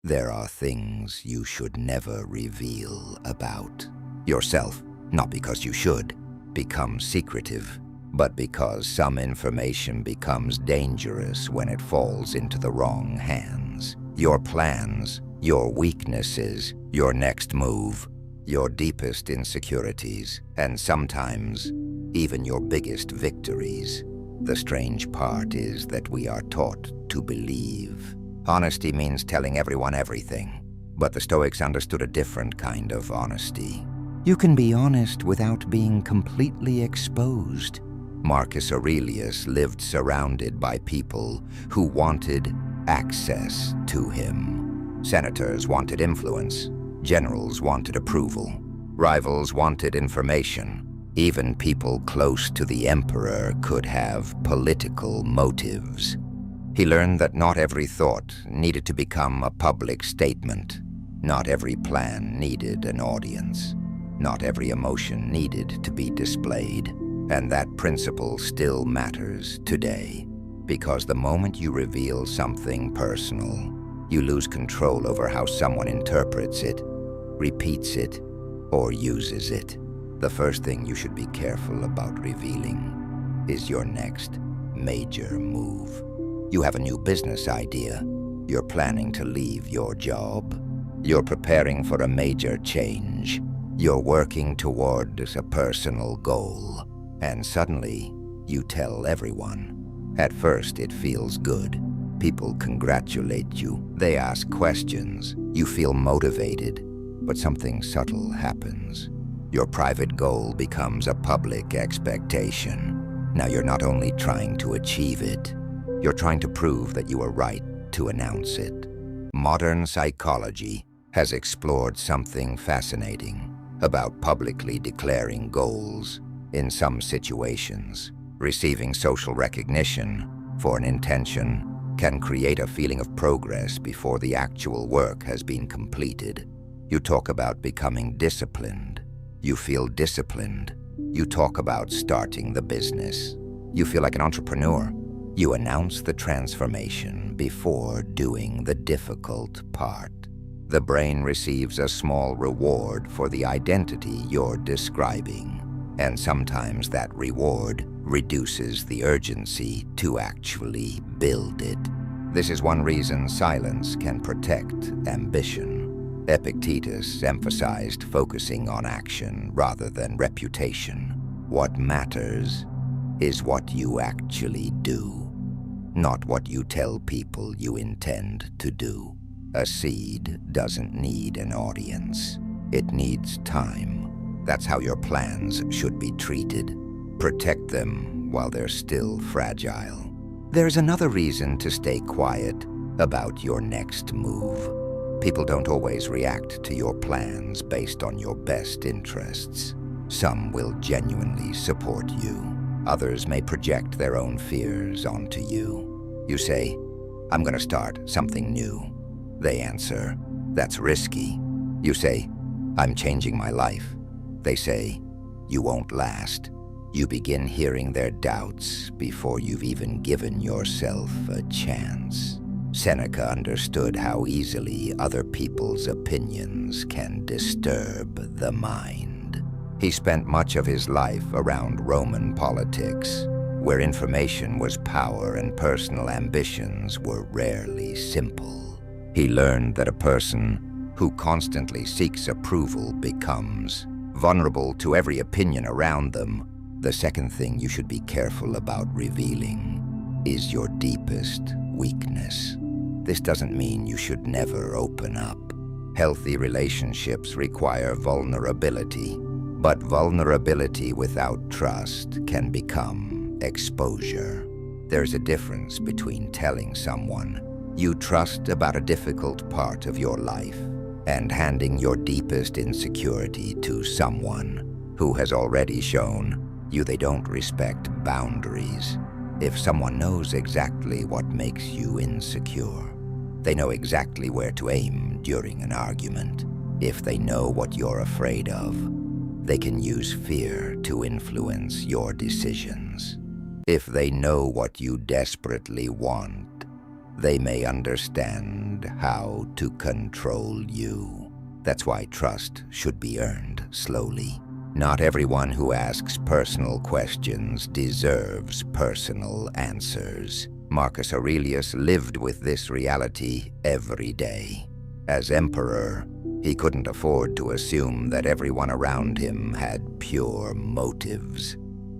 There are things you should never reveal about yourself, not because you should become secretive, but because some information becomes dangerous when it falls into the wrong hands. Your plans, your weaknesses, your next move, your deepest insecurities, and sometimes even your biggest victories. The strange part is that we are taught to believe. Honesty means telling everyone everything, but the Stoics understood a different kind of honesty. You can be honest without being completely exposed. Marcus Aurelius lived surrounded by people who wanted access to him. Senators wanted influence. Generals wanted approval. Rivals wanted information. Even people close to the emperor could have political motives. He learned that not every thought needed to become a public statement. Not every plan needed an audience. Not every emotion needed to be displayed. And that principle still matters today, because the moment you reveal something personal, you lose control over how someone interprets it, repeats it, or uses it. The first thing you should be careful about revealing is your next major move. You have a new business idea. You're planning to leave your job. You're preparing for a major change. You're working toward a personal goal. And suddenly, you tell everyone. At first, it feels good. People congratulate you. They ask questions. You feel motivated. But something subtle happens. Your private goal becomes a public expectation. Now you're not only trying to achieve it, you're trying to prove that you are right to announce it. Modern psychology has explored something fascinating about publicly declaring goals. In some situations, receiving social recognition for an intention can create a feeling of progress before the actual work has been completed. You talk about becoming disciplined. You feel disciplined. You talk about starting the business. You feel like an entrepreneur. You announce the transformation before doing the difficult part. The brain receives a small reward for the identity you're describing, and sometimes that reward reduces the urgency to actually build it. This is one reason silence can protect ambition. Epictetus emphasized focusing on action rather than reputation. What matters is what you actually do, not what you tell people you intend to do. A seed doesn't need an audience. It needs time. That's how your plans should be treated. Protect them while they're still fragile. There's another reason to stay quiet about your next move. People don't always react to your plans based on your best interests. Some will genuinely support you. Others may project their own fears onto you. You say, "I'm going to start something new." They answer, "That's risky." You say, "I'm changing my life." They say, "You won't last." You begin hearing their doubts before you've even given yourself a chance. Seneca understood how easily other people's opinions can disturb the mind. He spent much of his life around Roman politics, where information was power and personal ambitions were rarely simple. He learned that a person who constantly seeks approval becomes vulnerable to every opinion around them. The second thing you should be careful about revealing is your deepest weakness. This doesn't mean you should never open up. Healthy relationships require vulnerability, but vulnerability without trust can become exposure. There's a difference between telling someone you trust about a difficult part of your life and handing your deepest insecurity to someone who has already shown you they don't respect boundaries. If someone knows exactly what makes you insecure, they know exactly where to aim during an argument. If they know what you're afraid of, they can use fear to influence your decisions. If they know what you desperately want, they may understand how to control you. That's why trust should be earned slowly. Not everyone who asks personal questions deserves personal answers. Marcus Aurelius lived with this reality every day. As emperor, he couldn't afford to assume that everyone around him had pure motives.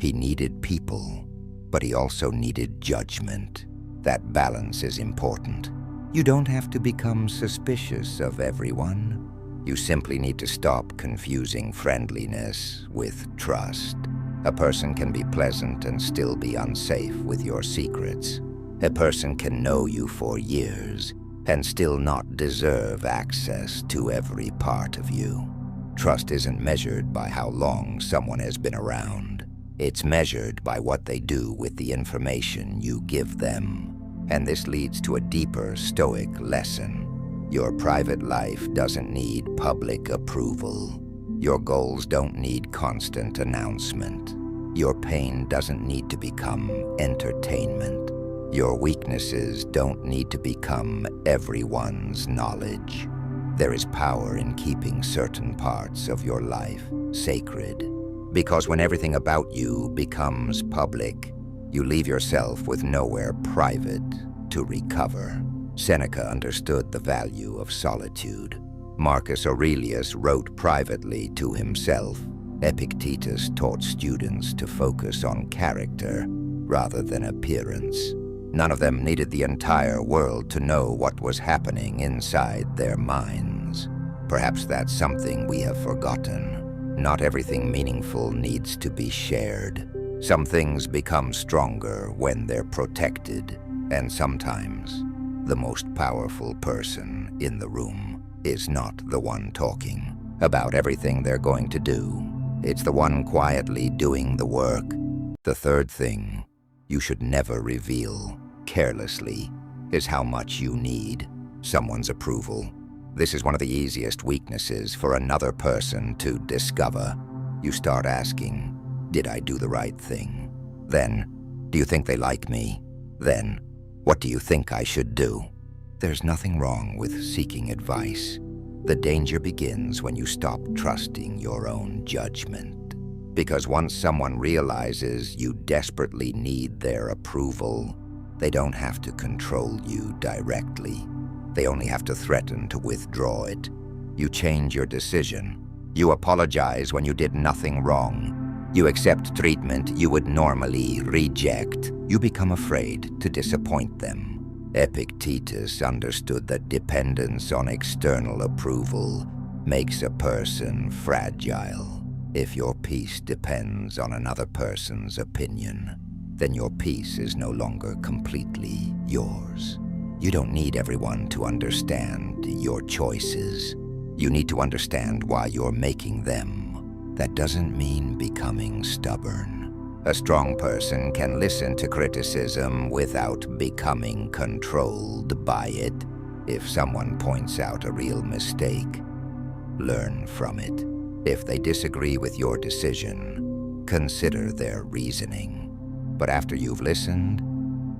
He needed people, but he also needed judgment. That balance is important. You don't have to become suspicious of everyone. You simply need to stop confusing friendliness with trust. A person can be pleasant and still be unsafe with your secrets. A person can know you for years and still not deserve access to every part of you. Trust isn't measured by how long someone has been around. It's measured by what they do with the information you give them. And this leads to a deeper Stoic lesson. Your private life doesn't need public approval. Your goals don't need constant announcement. Your pain doesn't need to become entertainment. Your weaknesses don't need to become everyone's knowledge. There is power in keeping certain parts of your life sacred. Because when everything about you becomes public, you leave yourself with nowhere private to recover. Seneca understood the value of solitude. Marcus Aurelius wrote privately to himself. Epictetus taught students to focus on character rather than appearance. None of them needed the entire world to know what was happening inside their minds. Perhaps that's something we have forgotten. Not everything meaningful needs to be shared. Some things become stronger when they're protected, and sometimes the most powerful person in the room is not the one talking about everything they're going to do. It's the one quietly doing the work. The third thing you should never reveal carelessly is how much you need someone's approval. This is one of the easiest weaknesses for another person to discover. You start asking, did I do the right thing? Then, do you think they like me? Then, what do you think I should do? There's nothing wrong with seeking advice. The danger begins when you stop trusting your own judgment. Because once someone realizes you desperately need their approval, they don't have to control you directly. They only have to threaten to withdraw it. You change your decision. You apologize when you did nothing wrong. You accept treatment you would normally reject. You become afraid to disappoint them. Epictetus understood that dependence on external approval makes a person fragile. If your peace depends on another person's opinion, then your peace is no longer completely yours. You don't need everyone to understand your choices. You need to understand why you're making them. That doesn't mean becoming stubborn. A strong person can listen to criticism without becoming controlled by it. If someone points out a real mistake, learn from it. If they disagree with your decision, consider their reasoning. But after you've listened,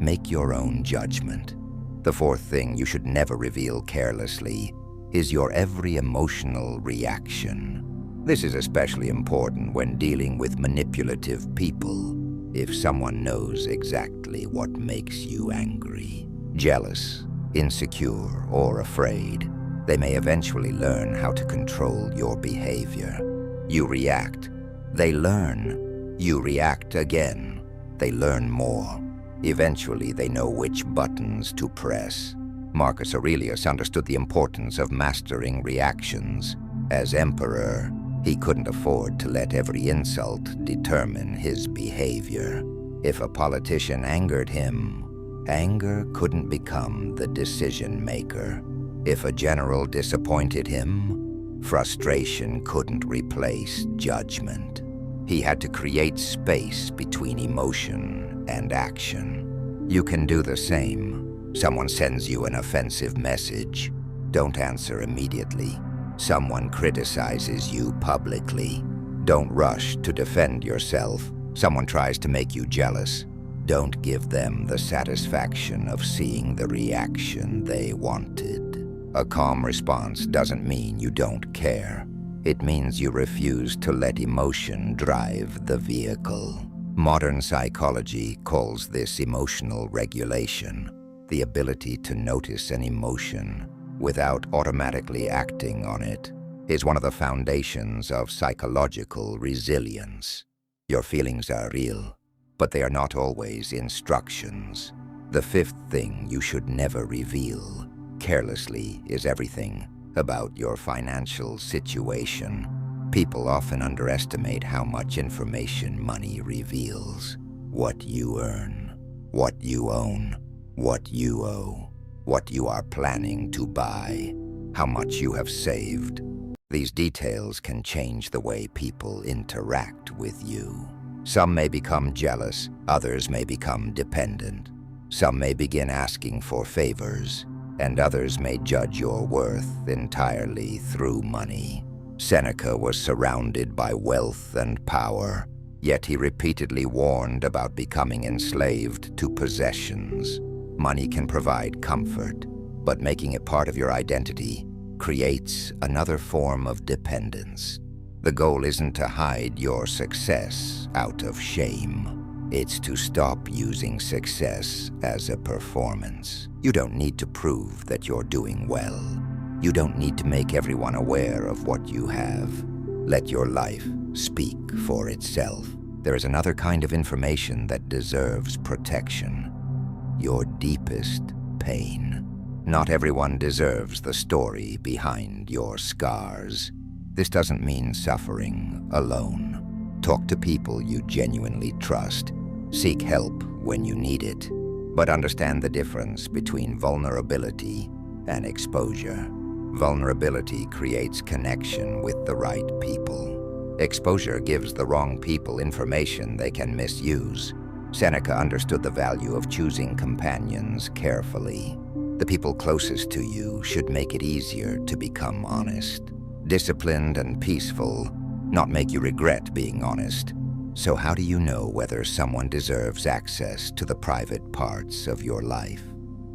make your own judgment. The fourth thing you should never reveal carelessly is your every emotional reaction. This is especially important when dealing with manipulative people. If someone knows exactly what makes you angry, jealous, insecure, or afraid, they may eventually learn how to control your behavior. You react. They learn. You react again. They learn more. Eventually, they know which buttons to press. Marcus Aurelius understood the importance of mastering reactions. As emperor, he couldn't afford to let every insult determine his behavior. If a politician angered him, anger couldn't become the decision maker. If a general disappointed him, frustration couldn't replace judgment. He had to create space between emotion and action. You can do the same. Someone sends you an offensive message. Don't answer immediately. Someone criticizes you publicly. Don't rush to defend yourself. Someone tries to make you jealous. Don't give them the satisfaction of seeing the reaction they wanted. A calm response doesn't mean you don't care. It means you refuse to let emotion drive the vehicle. Modern psychology calls this emotional regulation, the ability to notice an emotion without automatically acting on it is one of the foundations of psychological resilience. Your feelings are real, but they are not always instructions. The fifth thing you should never reveal carelessly is everything about your financial situation. People often underestimate how much information money reveals. What you earn, what you own, what you owe, what you are planning to buy, how much you have saved. These details can change the way people interact with you. Some may become jealous, others may become dependent. Some may begin asking for favors, and others may judge your worth entirely through money. Seneca was surrounded by wealth and power, yet he repeatedly warned about becoming enslaved to possessions. Money can provide comfort, but making it part of your identity creates another form of dependence. The goal isn't to hide your success out of shame. It's to stop using success as a performance. You don't need to prove that you're doing well. You don't need to make everyone aware of what you have. Let your life speak for itself. There is another kind of information that deserves protection: your deepest pain. Not everyone deserves the story behind your scars. This doesn't mean suffering alone. Talk to people you genuinely trust. Seek help when you need it. But understand the difference between vulnerability and exposure. Vulnerability creates connection with the right people. Exposure gives the wrong people information they can misuse. Seneca understood the value of choosing companions carefully. The people closest to you should make it easier to become honest. Disciplined and peaceful, not make you regret being honest. So how do you know whether someone deserves access to the private parts of your life?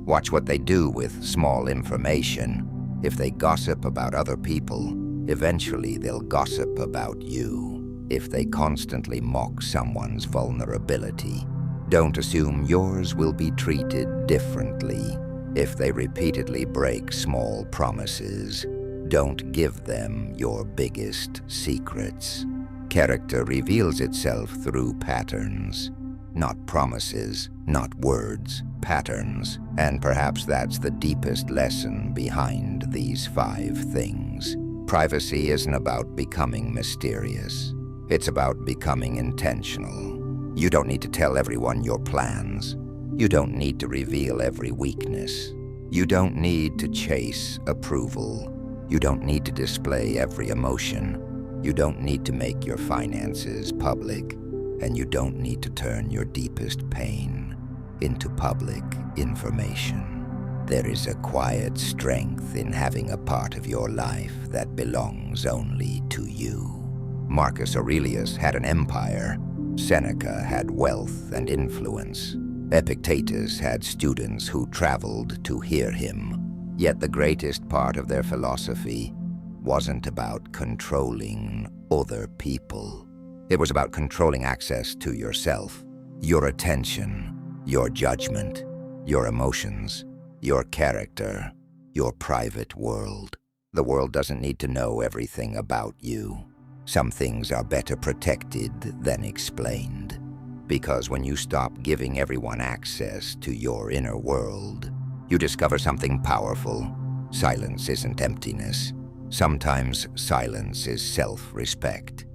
Watch what they do with small information. If they gossip about other people, eventually they'll gossip about you. If they constantly mock someone's vulnerability, don't assume yours will be treated differently. If they repeatedly break small promises, don't give them your biggest secrets. Character reveals itself through patterns, not promises, not words, patterns. And perhaps that's the deepest lesson behind these 5 things. Privacy isn't about becoming mysterious. It's about becoming intentional. You don't need to tell everyone your plans. You don't need to reveal every weakness. You don't need to chase approval. You don't need to display every emotion. You don't need to make your finances public. And you don't need to turn your deepest pain into public information. There is a quiet strength in having a part of your life that belongs only to you. Marcus Aurelius had an empire. Seneca had wealth and influence. Epictetus had students who traveled to hear him. Yet the greatest part of their philosophy wasn't about controlling other people. It was about controlling access to yourself, your attention, your judgment, your emotions, your character, your private world. The world doesn't need to know everything about you. Some things are better protected than explained. Because when you stop giving everyone access to your inner world, you discover something powerful. Silence isn't emptiness. Sometimes silence is self-respect.